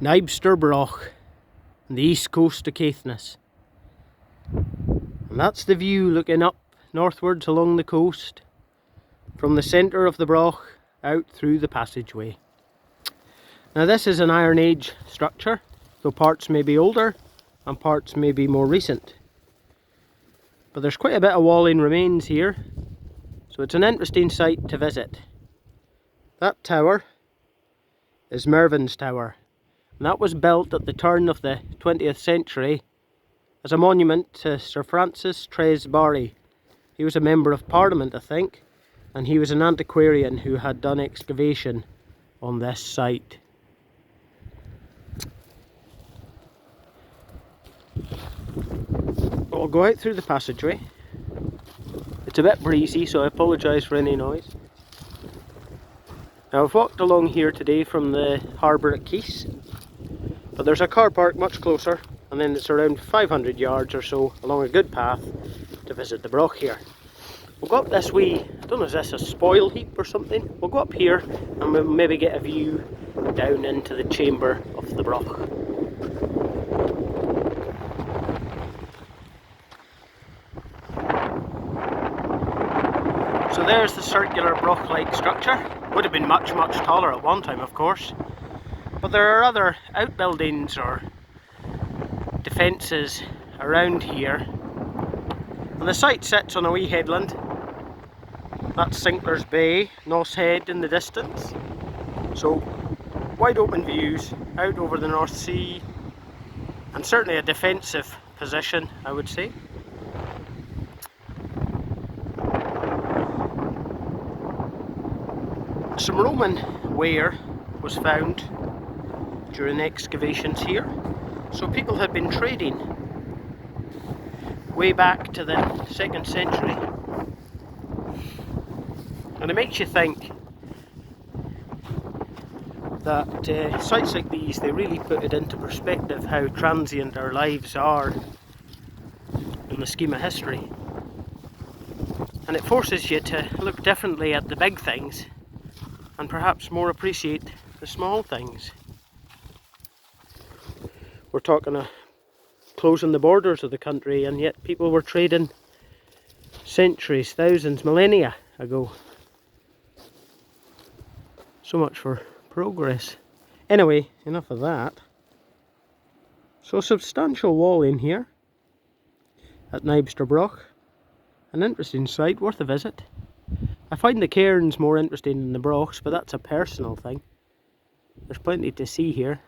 Nybster Broch on the east coast of Caithness. And that's the view looking up northwards along the coast from the centre of the Broch out through the passageway. Now this is an Iron Age structure, though parts may be older and parts may be more recent. But there's quite a bit of walling remains here, so it's an interesting site to visit. That tower is Mervyn's Tower, and that was built at the turn of the 20th century as a monument to Sir Francis Barry. He was a member of Parliament, I think, and he was an antiquarian who had done excavation on this site. We'll go out through the passageway. It's a bit breezy, so I apologise for any noise. Now I've walked along here today from the harbour at Keys, but there's a car park much closer, and then it's around 500 yards or so along a good path to visit the Broch here. We'll go up this wee, I don't know, is this a spoil heap or something? We'll go up here and we'll maybe get a view down into the chamber of the Broch. So there's the circular Broch-like structure. Would have been much taller at one time, of course. But there are other outbuildings or defences around here. And the site sits on a wee headland. That's Sinkler's Bay, Noss Head in the distance. So wide open views out over the North Sea, and certainly a defensive position, I would say. Some Roman ware was found during excavations here, so people had been trading way back to the 2nd century, and it makes you think that sites like these, they really put it into perspective how transient our lives are in the scheme of history, and it forces you to look differently at the big things and perhaps more appreciate the small things. We're talking of closing the borders of the country, and yet people were trading centuries, thousands, millennia ago. So much for progress. Anyway, enough of that. So substantial wall in here at Nybster Broch. An interesting site, worth a visit. I find the cairns more interesting than the Brochs, but that's a personal thing. There's plenty to see here.